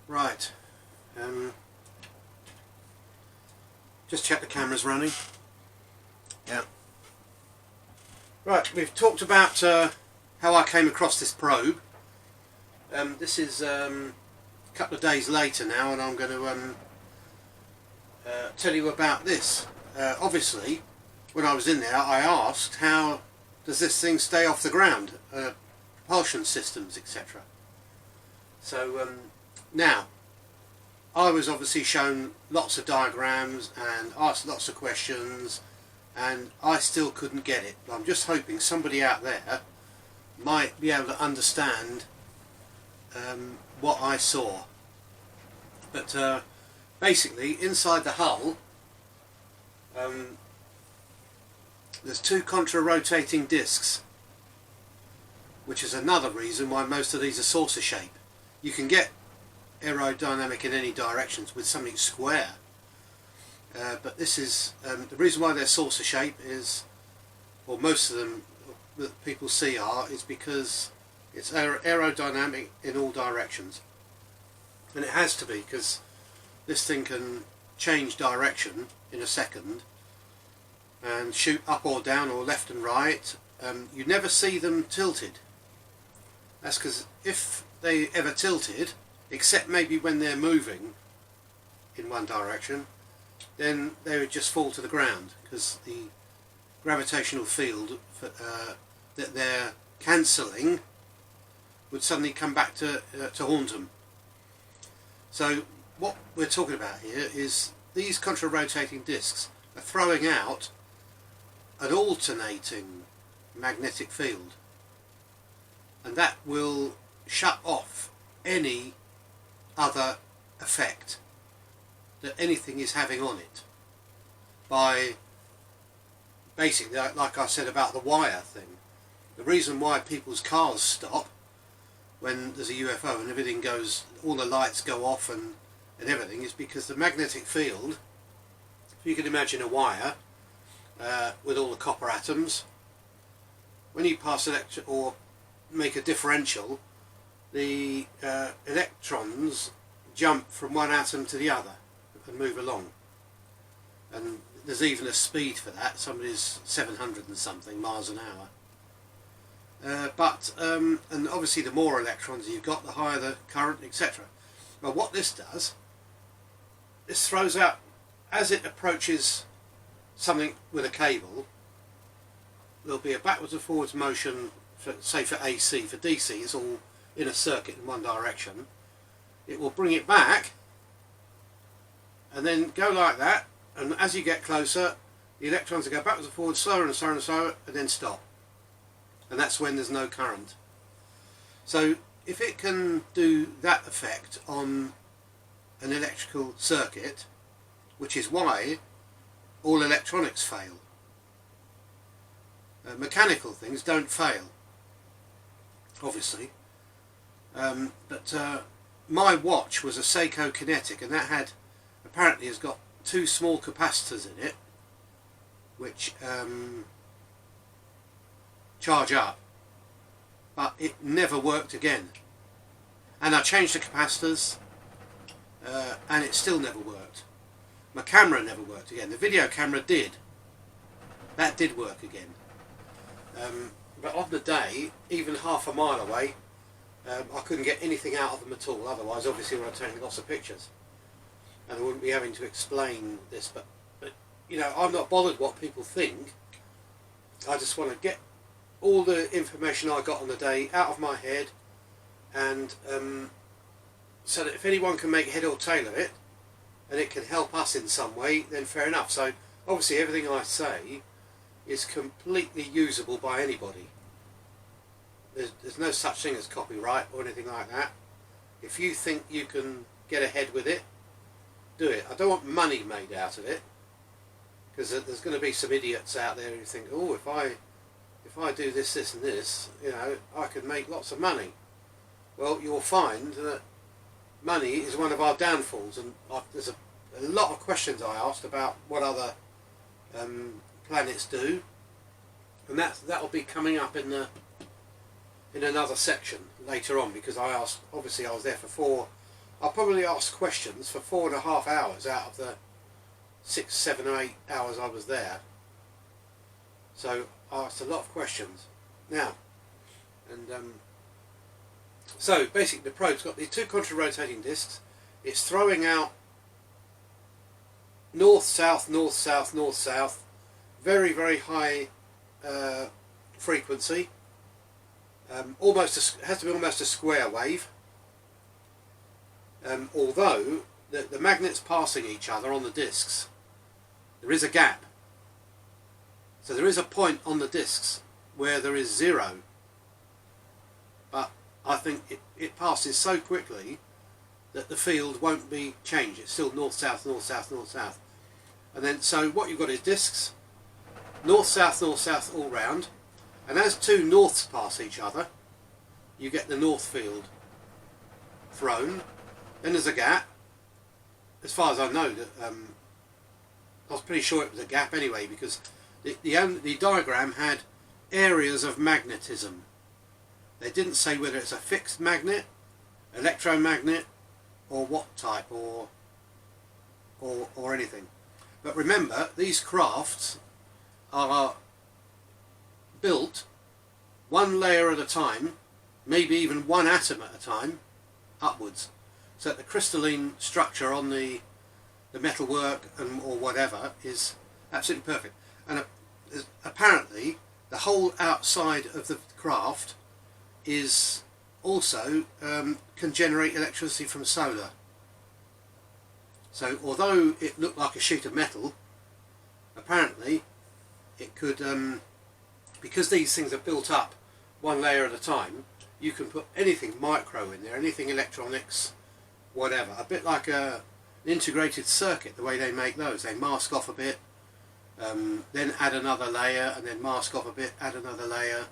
Right, just check the camera's running. Yeah. Right, we've talked about how I came across this probe. This is a couple of days later now, and I'm going to tell you about this. Obviously, when I was in there, I asked, how does this thing stay off the ground? Propulsion systems, etc. So now, I was obviously shown lots of diagrams and asked lots of questions, and I still couldn't get it. But I'm just hoping somebody out there might be able to understand what I saw. But basically, inside the hull, there's two contra-rotating discs, which is another reason why most of these are saucer shape. You can get aerodynamic in any directions with something square, but this is the reason why they're saucer shape is, or most of them that people see are, is because it's aerodynamic in all directions, and it has to be, because this thing can change direction in a second and shoot up or down or left and right. You never see them tilted. That's because if they ever tilted, except maybe when they're moving in one direction, then they would just fall to the ground, because the gravitational field that they're cancelling would suddenly come back to haunt them. So what we're talking about here is these contra-rotating discs are throwing out an alternating magnetic field, and that will shut off any other effect that anything is having on it, by basically, like I said about the wire thing, the reason why people's cars stop when there's a UFO and everything goes, all the lights go off and everything, is because the magnetic field, if you can imagine a wire with all the copper atoms, when you pass or make a differential, the electrons jump from one atom to the other and move along, and there's even a speed for that. Somebody's 700 and something miles an hour. And obviously the more electrons you've got, the higher the current, etc. Well, what this does, this throws out, as it approaches something with a cable, there'll be a backwards and forwards motion, for, say for AC. For DC, it's all in a circuit in one direction. It will bring it back and then go like that, and as you get closer, the electrons will go backwards and forwards, slower and slower and slower, and then stop. And that's when there's no current. So if it can do that effect on an electrical circuit, which is why all electronics fail. Mechanical things don't fail, obviously. But my watch was a Seiko Kinetic, and that had, apparently has got two small capacitors in it, which charge up, but it never worked again. And I changed the capacitors, and it still never worked. My camera never worked again. The video camera did. That did work again. But on the day, even half a mile away, I couldn't get anything out of them at all. Otherwise, obviously, when I take lots of pictures, and I wouldn't be having to explain this. But you know, I'm not bothered what people think. I just want to get all the information I got on the day out of my head, and so that if anyone can make head or tail of it, and it can help us in some way, then fair enough. So obviously everything I say is completely usable by anybody. There's no such thing as copyright or anything like that. If you think you can get ahead with it, do it. I don't want money made out of it, because there's going to be some idiots out there who think, oh, if I do this, this and this, you know, I could make lots of money. Well, you'll find that money is one of our downfalls, and there's a lot of questions I asked about what other planets do, and that'll be coming up in another section later on, because I asked, obviously I was there for I probably asked questions for 4.5 hours out of the 6, 7 or 8 hours I was there. So I asked a lot of questions. Now, and so basically the probe's got these two contra-rotating discs. It's throwing out north, south, north, south, north, south. Very, very high frequency. Has to be almost a square wave. Although the magnets passing each other on the discs, there is a gap. So there is a point on the discs where there is 0. But I think it passes so quickly that the field won't be changed. It's still north, south, north, south, north, south. And then, so what you've got is discs, north, south, all round. And as two norths pass each other, you get the north field thrown. Then there's a gap. As far as I know, that I was pretty sure it was a gap anyway, because the diagram had areas of magnetism. They didn't say whether it's a fixed magnet, electromagnet, or what type, or anything. But remember, these crafts are built one layer at a time, maybe even one atom at a time, upwards. So that the crystalline structure on the metalwork or whatever is absolutely perfect. And apparently the whole outside of the craft is also can generate electricity from solar. So although it looked like a sheet of metal, apparently it could, because these things are built up one layer at a time, you can put anything micro in there, anything electronics, whatever. A bit like an integrated circuit, the way they make those. They mask off a bit, then add another layer, and then mask off a bit, add another layer.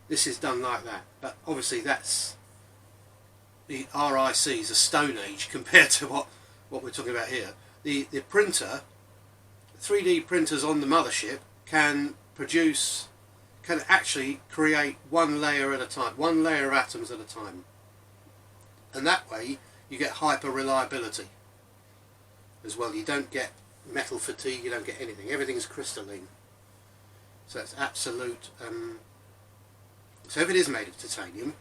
This is done like that. But obviously that's, the RIC is a Stone Age compared to what we're talking about here. The printer, 3D printers on the mothership can actually create one layer at a time, one layer of atoms at a time. And that way you get hyper reliability as well. You don't get metal fatigue, you don't get anything. Everything's crystalline. So that's absolute. So if it is made of titanium,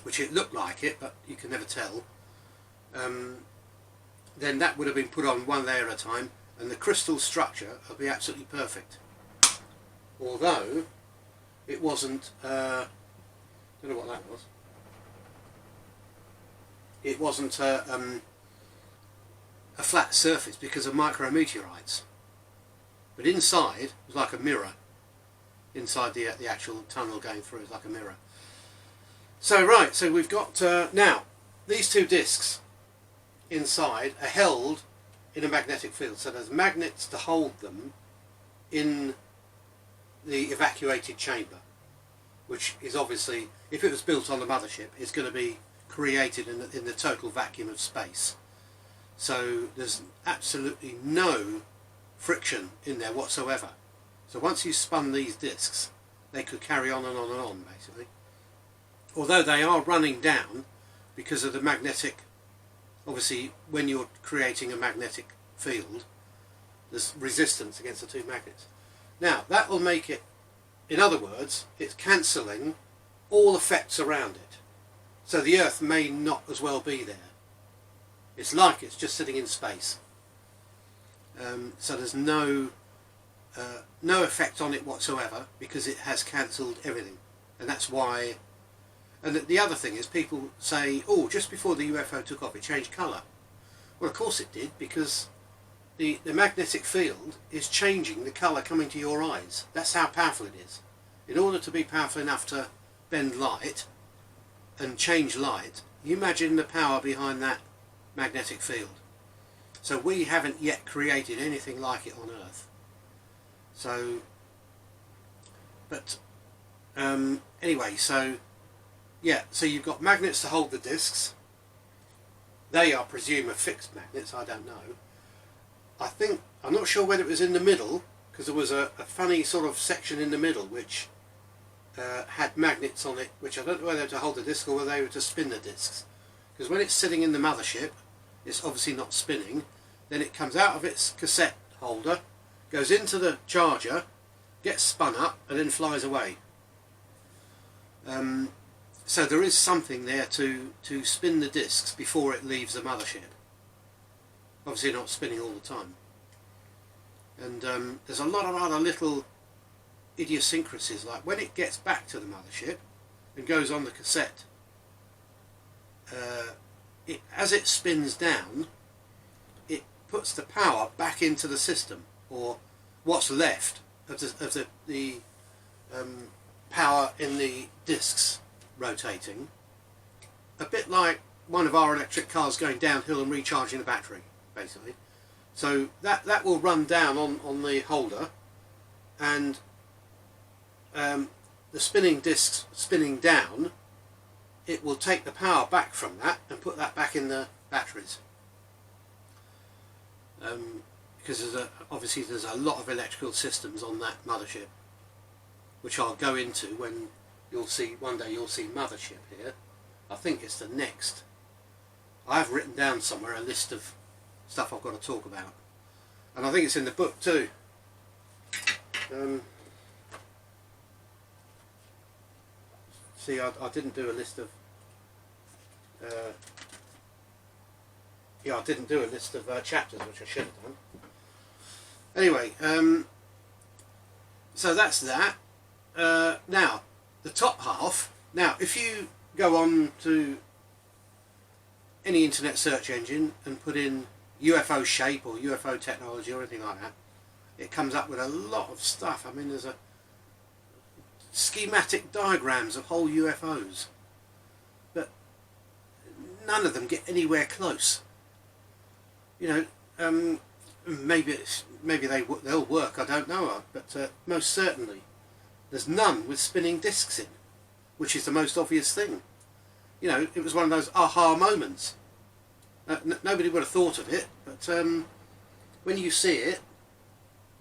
which it looked like it, but you can never tell, then that would have been put on one layer at a time, and the crystal structure will be absolutely perfect. Although it wasn't, I don't know what that was. It wasn't a flat surface because of micrometeorites, but inside it was like a mirror. Inside the actual tunnel going through is like a mirror. So right, so we've got now these two discs inside are held in a magnetic field. So there's magnets to hold them in the evacuated chamber, which is obviously, if it was built on the mothership, it's going to be created in the total vacuum of space. So there's absolutely no friction in there whatsoever. So once you spun these discs, they could carry on and on and on, basically. Although they are running down because of the magnetic, obviously when you're creating a magnetic field, there's resistance against the two magnets. Now that will make it, in other words, it's cancelling all effects around it. So the Earth may not as well be there. It's like it's just sitting in space. So there's no effect on it whatsoever because it has cancelled everything. And that's why. And the other thing is, people say, oh, just before the UFO took off it changed colour. Well, of course it did, because the magnetic field is changing the colour coming to your eyes. That's how powerful it is. In order to be powerful enough to bend light and change light, you imagine the power behind that magnetic field. So we haven't yet created anything like it on Earth. So, but anyway, so yeah, so you've got magnets to hold the discs. They are presumed fixed magnets, I don't know. I'm not sure whether it was in the middle, because there was a funny sort of section in the middle which had magnets on it, which I don't know whether to hold the disc or whether they were to spin the discs. because when it's sitting in the mothership, it's obviously not spinning. Then it comes out of its cassette holder, goes into the charger, gets spun up, and then flies away. So there is something there to spin the discs before it leaves the mothership. Obviously not spinning all the time. And there's a lot of other little idiosyncrasies, like when it gets back to the mothership and goes on the cassette, as it spins down, it puts the power back into the system, or what's left of the power in the discs rotating, a bit like one of our electric cars going downhill and recharging the battery, basically. So that will run down on the holder, and the spinning discs spinning down, it will take the power back from that and put that back in the batteries. Because obviously there's a lot of electrical systems on that mothership, which I'll go into when one day you'll see mothership here. I think it's the next. I have written down somewhere a list of stuff I've got to talk about, and I think it's in the book too. See, I didn't do a list of I didn't do a list of chapters, which I should have done. Anyway, so that's that. Now, the top half. Now, if you go on to any internet search engine and put in UFO shape or UFO technology or anything like that, it comes up with a lot of stuff. I mean, there's a schematic diagrams of whole UFOs, but none of them get anywhere close. You know, maybe they'll work, I don't know, but most certainly there's none with spinning discs in, which is the most obvious thing. You know, it was one of those aha moments. Nobody would have thought of it, but when you see it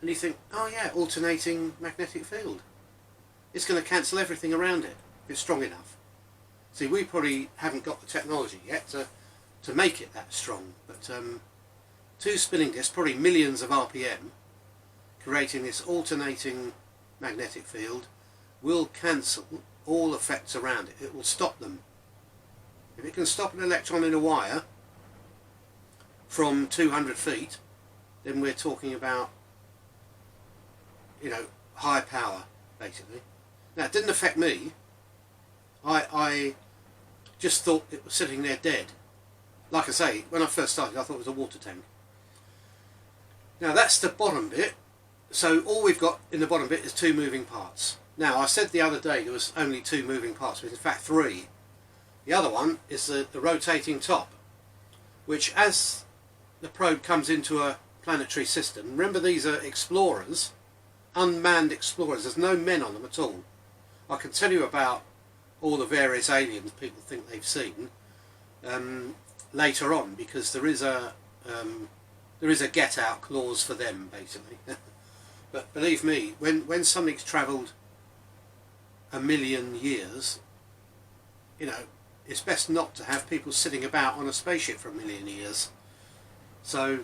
and you think, oh yeah, alternating magnetic field, it's going to cancel everything around it if it's strong enough. See, we probably haven't got the technology yet to make it that strong, but two spinning discs, probably millions of RPM, creating this alternating magnetic field, will cancel all effects around it. It will stop them. If it can stop an electron in a wire from 200 feet, then we're talking about, you know, high power, basically. Now, it didn't affect me. I just thought it was sitting there dead. Like I say, when I first started, I thought it was a water tank. Now, that's the bottom bit. So all we've got in the bottom bit is two moving parts. Now, I said the other day there was only two moving parts, but in fact three. The other one is the rotating top, which as the probe comes into a planetary system, remember these are explorers, unmanned explorers, there's no men on them at all. I can tell you about all the various aliens people think they've seen later on, because there is a get out clause for them, basically. But believe me, when something's travelled 1 million years, you know, it's best not to have people sitting about on a spaceship for 1 million years. So,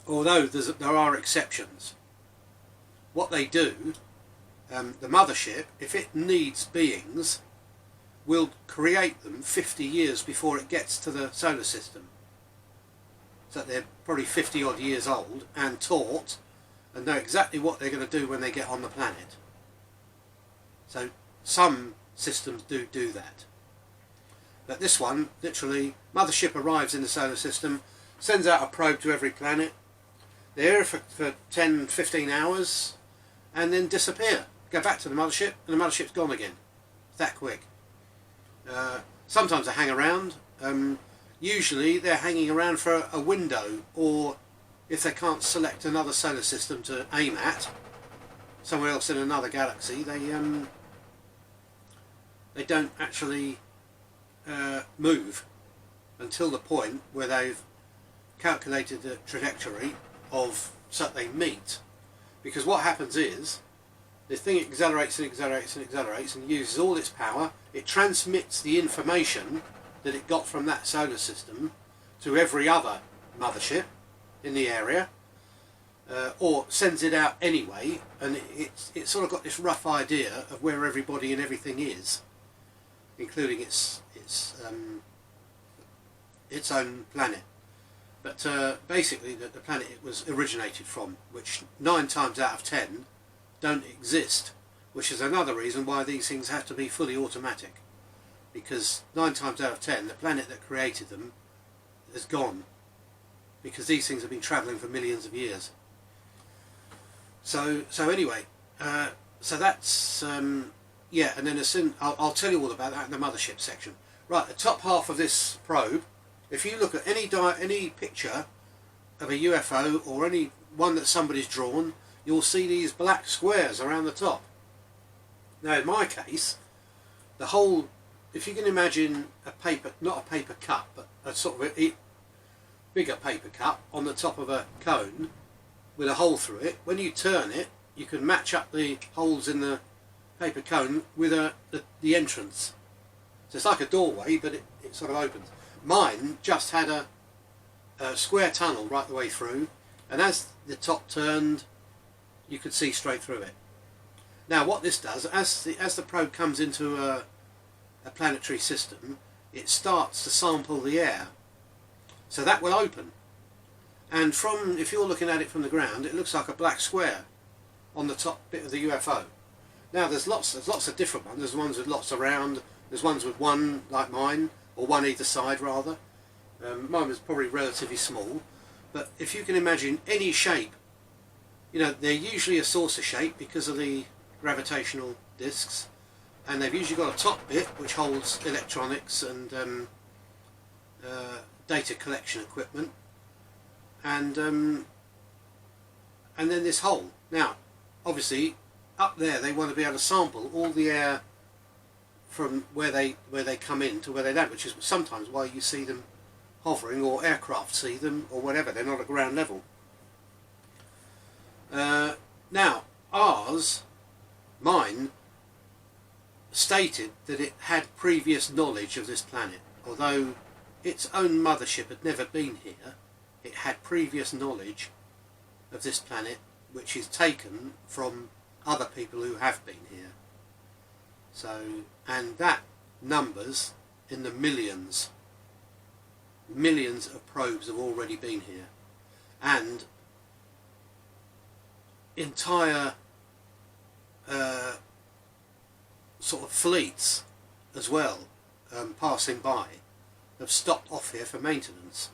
although there are exceptions, what they do, the mothership, if it needs beings, will create them 50 years before it gets to the solar system. So they're probably 50 odd years old and taught and know exactly what they're going to do when they get on the planet. So some systems do that. But this one, literally, mothership arrives in the solar system, sends out a probe to every planet. They're here for 10, 15 hours and then disappear. Go back to the mothership and the mothership's gone again. It's that quick. Sometimes they hang around. Usually they're hanging around for a window, or if they can't select another solar system to aim at, somewhere else in another galaxy, they don't actually move until the point where they've calculated the trajectory of so that they meet. Because what happens is the thing accelerates and accelerates and accelerates and uses all its power. It transmits the information that it got from that solar system to every other mothership in the area, or sends it out anyway, and it's sort of got this rough idea of where everybody and everything is, including its own planet. But basically the planet it was originated from, which 9 times out of 10 don't exist, which is another reason why these things have to be fully automatic, because 9 times out of 10 the planet that created them is gone, because these things have been travelling for millions of years. So anyway, so that's yeah, and then as soon I'll tell you all about that in the mothership section. Right, the top half of this probe, if you look at any picture of a UFO or any one that somebody's drawn, you'll see these black squares around the top. Now in my case, the whole, if you can imagine a paper, not a paper cup, but a sort of a bigger paper cup on the top of a cone with a hole through it, when you turn it, you can match up the holes in the paper cone with the entrance. So it's like a doorway, but it sort of opens. Mine just had a square tunnel right the way through, and as the top turned, you could see straight through it. Now what this does, as the probe comes into a planetary system, it starts to sample the air. So that will open. And if you're looking at it from the ground, it looks like a black square on the top bit of the UFO. Now there's lots of different ones. There's ones with lots around, there's ones with one like mine, or one either side rather. Mine was probably relatively small, but if you can imagine any shape, you know, they're usually a saucer shape because of the gravitational discs, and they've usually got a top bit which holds electronics and data collection equipment, and then this hole. Now obviously up there they want to be able to sample all the air from where they come in to where they land, which is sometimes why you see them hovering, or aircraft see them, or whatever. They're not at ground level. Now mine stated that it had previous knowledge of this planet, although its own mothership had never been here. It had previous knowledge of this planet, which is taken from other people who have been here. So, and that numbers in the millions. Millions of probes have already been here, and entire sort of fleets as well, passing by, have stopped off here for maintenance,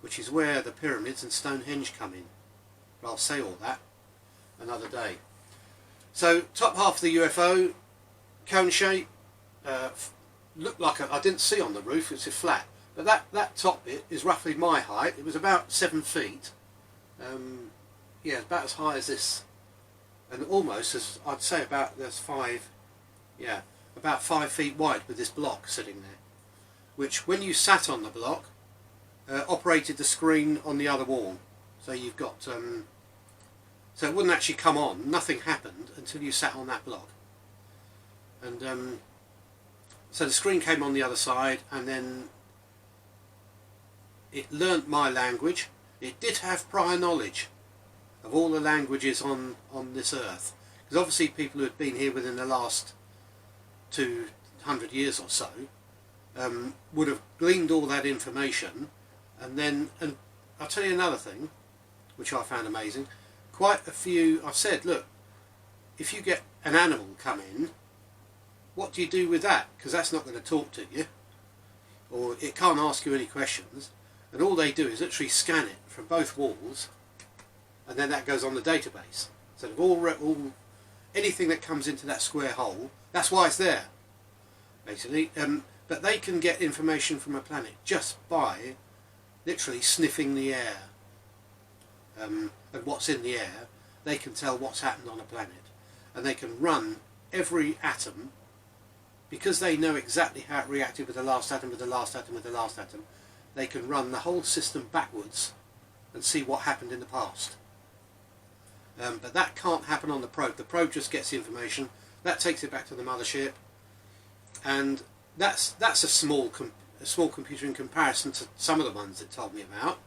which is where the pyramids and Stonehenge come in. But I'll say all that another day. So top half of the UFO, cone shape, looked like I didn't see on the roof, it's a flat, but that top bit is roughly my height. It was about 7 feet, yeah, about as high as this, and almost as, I'd say about there's 5, yeah, about 5 feet wide with this block sitting there, which when you sat on the block operated the screen on the other wall. So you've got so it wouldn't actually come on, nothing happened until you sat on that block. And so the screen came on the other side, and then it learnt my language. It did have prior knowledge of all the languages on this earth, because obviously people who had been here within the last 200 years or so would have gleaned all that information. And I'll tell you another thing which I found amazing. Quite a few, I've said, look, if you get an animal come in, what do you do with that? Because that's not going to talk to you, or it can't ask you any questions, and all they do is literally scan it from both walls, and then that goes on the database. So they've all anything that comes into that square hole, that's why it's there, basically. But they can get information from a planet just by literally sniffing the air, and what's in the air. They can tell what's happened on a planet, and they can run every atom, because they know exactly how it reacted with the last atom, with the last atom, with the last atom. They can run the whole system backwards and see what happened in the past. But that can't happen on the probe. The probe just gets the information, that takes it back to the mothership, and that's a small a small computer in comparison to some of the ones it told me about,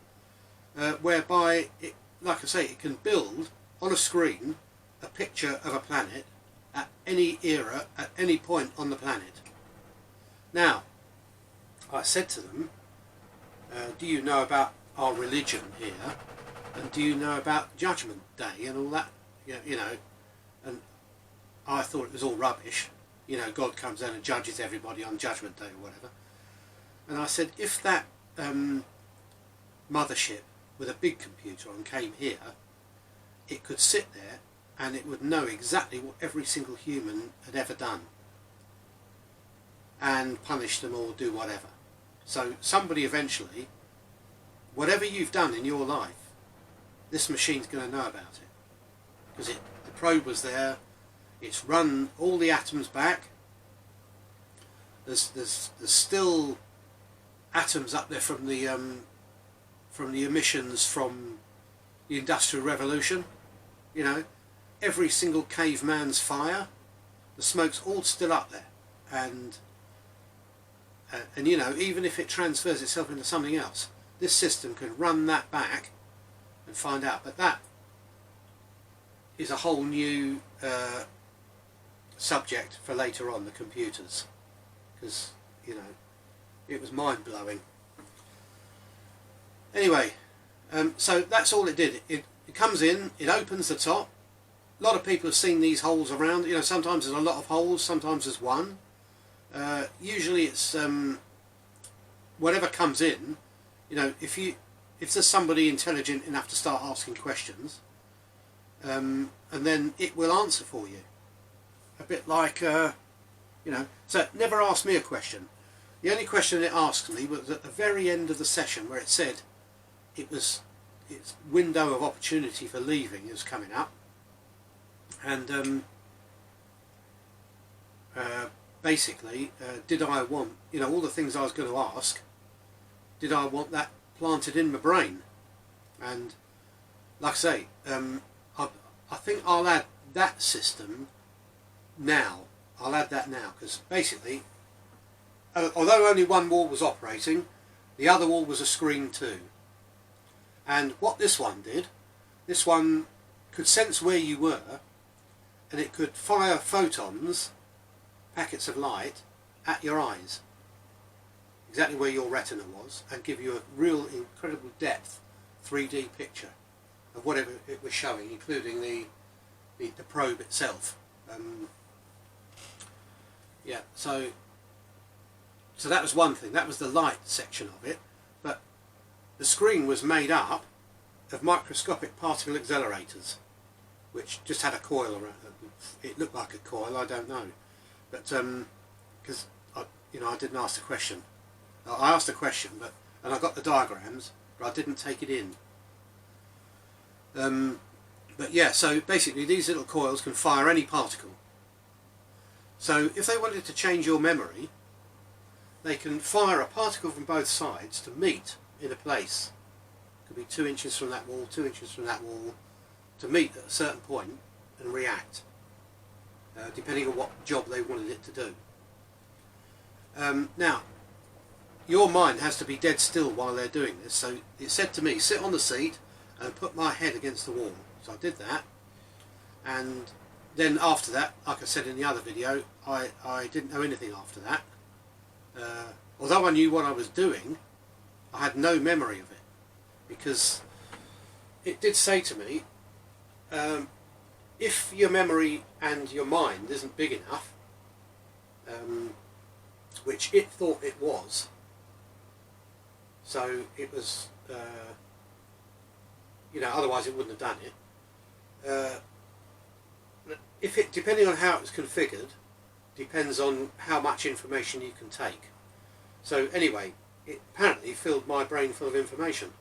whereby, it, like I say, it can build on a screen a picture of a planet at any era, at any point on the planet. Now, I said to them, do you know about our religion here, and do you know about Judgment Day and all that? You know, and I thought it was all rubbish. You know, God comes down and judges everybody on Judgment Day or whatever. And I said, if that mothership with a big computer on came here, it could sit there and it would know exactly what every single human had ever done and punish them or do whatever. So somebody eventually, whatever you've done in your life, this machine's going to know about it. Because the probe was there, it's run all the atoms back, there's still atoms up there from the emissions from the Industrial Revolution. You know, every single caveman's fire, the smoke's all still up there, and you know, even if it transfers itself into something else, this system can run that back and find out. But that is a whole new subject for later on, the computers, because, you know, it was mind-blowing. Anyway, so that's all it did. It comes in, it opens the top. A lot of people have seen these holes around. You know, sometimes there's a lot of holes, sometimes there's one. Usually it's whatever comes in. You know, if there's somebody intelligent enough to start asking questions, and then it will answer for you. A bit like, you know, so never asked me a question. The only question it asked me was at the very end of the session, where it said its window of opportunity for leaving is coming up, and basically, did I want, you know, all the things I was going to ask, did I want that planted in my brain? And like I say, I think I'll add that system now. I'll add that now, because basically, although only one wall was operating, the other wall was a screen too. And what this one did, this one could sense where you were, and it could fire photons, packets of light, at your eyes, exactly where your retina was, and give you a real incredible depth 3D picture of whatever it was showing, including the probe itself. Yeah, so that was one thing. That was the light section of it. But the screen was made up of microscopic particle accelerators, which just had a coil around it. It looked like a coil, I don't know, but because I didn't ask the question. I asked the question, and I got the diagrams, but I didn't take it in. But yeah, so basically these little coils can fire any particle. So if they wanted to change your memory, they can fire a particle from both sides to meet in a place. It could be 2 inches from that wall, 2 inches from that wall, to meet at a certain point and react, depending on what job they wanted it to do. Now, your mind has to be dead still while they're doing this, so it said to me, sit on the seat and put my head against the wall. So I did that, and then after that, like I said in the other video, I didn't know anything after that. Although I knew what I was doing, I had no memory of it, because it did say to me, if your memory and your mind isn't big enough, which it thought it was, so it was, you know, otherwise it wouldn't have done it. Depending on how it was configured, depends on how much information you can take. So anyway, it apparently filled my brain full of information,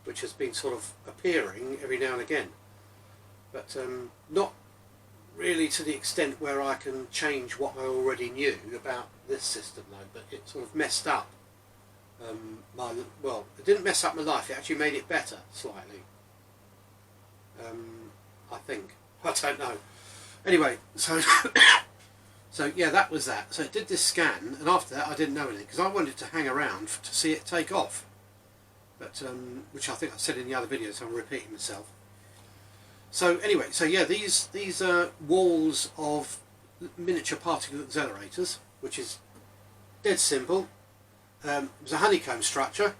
which has been sort of appearing every now and again, but not really to the extent where I can change what I already knew about this system though. But it sort of messed up well, it didn't mess up my life, it actually made it better slightly, I think. I don't know. Anyway, so So yeah, that was that. So it did this scan, and after that I didn't know anything because I wanted to hang around to see it take off. But which I think I said in the other video, so I'm repeating myself. So anyway, so yeah, these are walls of miniature particle accelerators, which is dead simple. It was a honeycomb structure,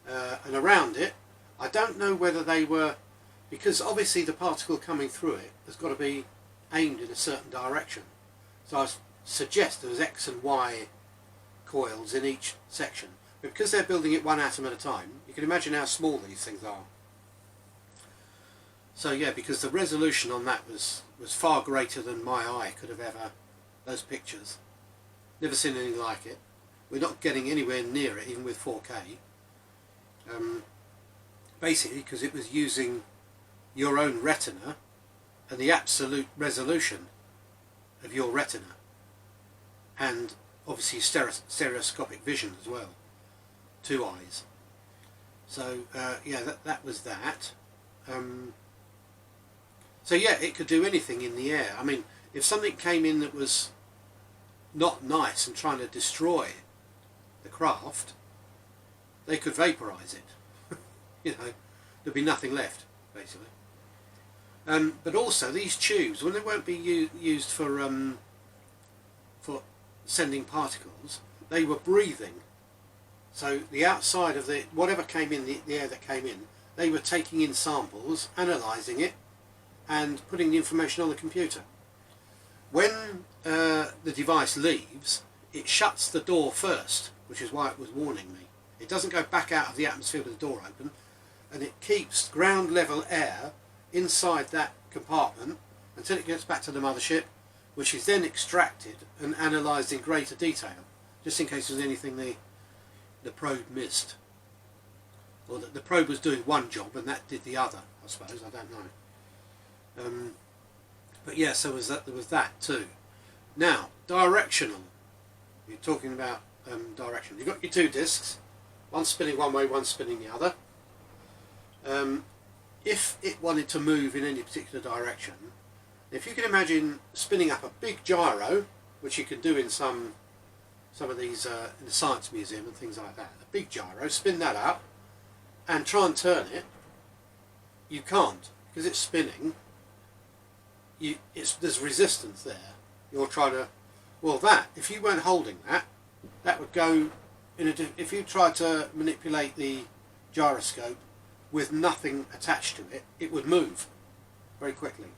and around it, I don't know whether they were, because obviously the particle coming through it has got to be aimed in a certain direction. So I suggest there was X and Y coils in each section. But because they're building it one atom at a time, you can imagine how small these things are. So yeah, because the resolution on that was far greater than my eye could have ever, those pictures. Never seen anything like it. We're not getting anywhere near it, even with 4K. Basically because it was using your own retina and the absolute resolution of your retina, and obviously stereoscopic vision as well, 2 eyes. So yeah, that was that. So yeah, it could do anything in the air. I mean, if something came in that was not nice and trying to destroy the craft, they could vaporize it. You know, there'd be nothing left, basically. But also these tubes, when they won't be used for sending particles, they were breathing. So the outside of the whatever came in, the air that came in, they were taking in samples, analysing it, and putting the information on the computer. When the device leaves, it shuts the door first, which is why it was warning me. It doesn't go back out of the atmosphere with the door open, and it keeps ground level air inside that compartment until it gets back to the mothership, which is then extracted and analysed in greater detail, just in case there's anything the probe missed, or that the probe was doing one job and that did the other, I suppose. I don't know. But yeah, so there was that too. Now, directional. You're talking about direction. You've got your 2 discs, one spinning one way, one spinning the other. If it wanted to move in any particular direction, if you can imagine spinning up a big gyro, which you can do in some of these in the Science Museum and things like that, a big gyro, spin that up and try and turn it, you can't, because it's spinning. There's resistance there. You're trying to, well, that, if you weren't holding that, that would go in a, if you tried to manipulate the gyroscope with nothing attached to it, it would move very quickly.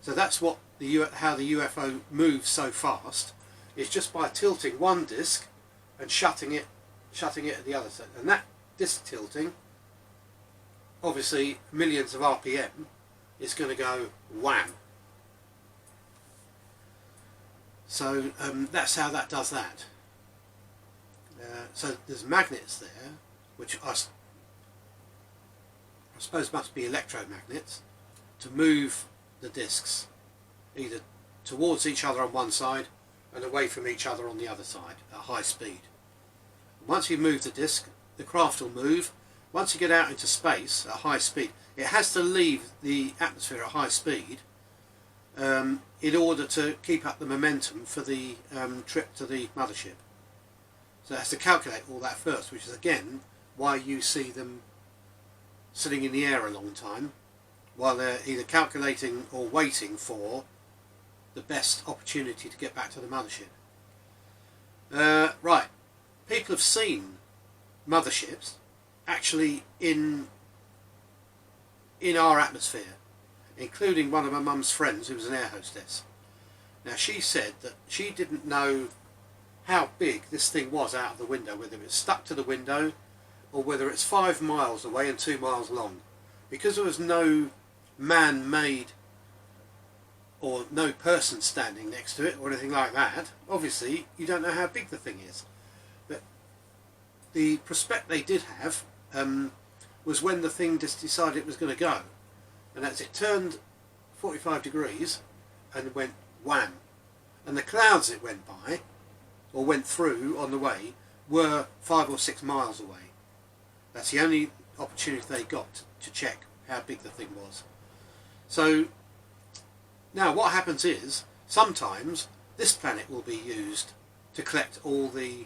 So that's what how the UFO moves so fast. It's just by tilting one disc and shutting it at the other side. And that disc tilting, obviously millions of RPM, is going to go wham. So that's how that does that. So there's magnets there, which I suppose must be electromagnets, to move the discs either towards each other on one side and away from each other on the other side at high speed. Once you move the disc, the craft will move. Once you get out into space at high speed, it has to leave the atmosphere at high speed in order to keep up the momentum for the trip to the mothership. So it has to calculate all that first, which is again why you see them sitting in the air a long time while they're either calculating or waiting for the best opportunity to get back to the mothership. Right, people have seen motherships actually in our atmosphere, including one of my mum's friends who was an air hostess. Now she said that she didn't know how big this thing was out of the window, whether it was stuck to the window or whether it's 5 miles away and 2 miles long, because there was no man-made or no person standing next to it or anything like that. Obviously you don't know how big the thing is, but the prospect they did have was when the thing just decided it was going to go, and as it turned 45 degrees and went wham, and the clouds it went by or went through on the way were 5 or 6 miles away. That's the only opportunity they got to check how big the thing was. So now what happens is, Sometimes this planet will be used to collect all the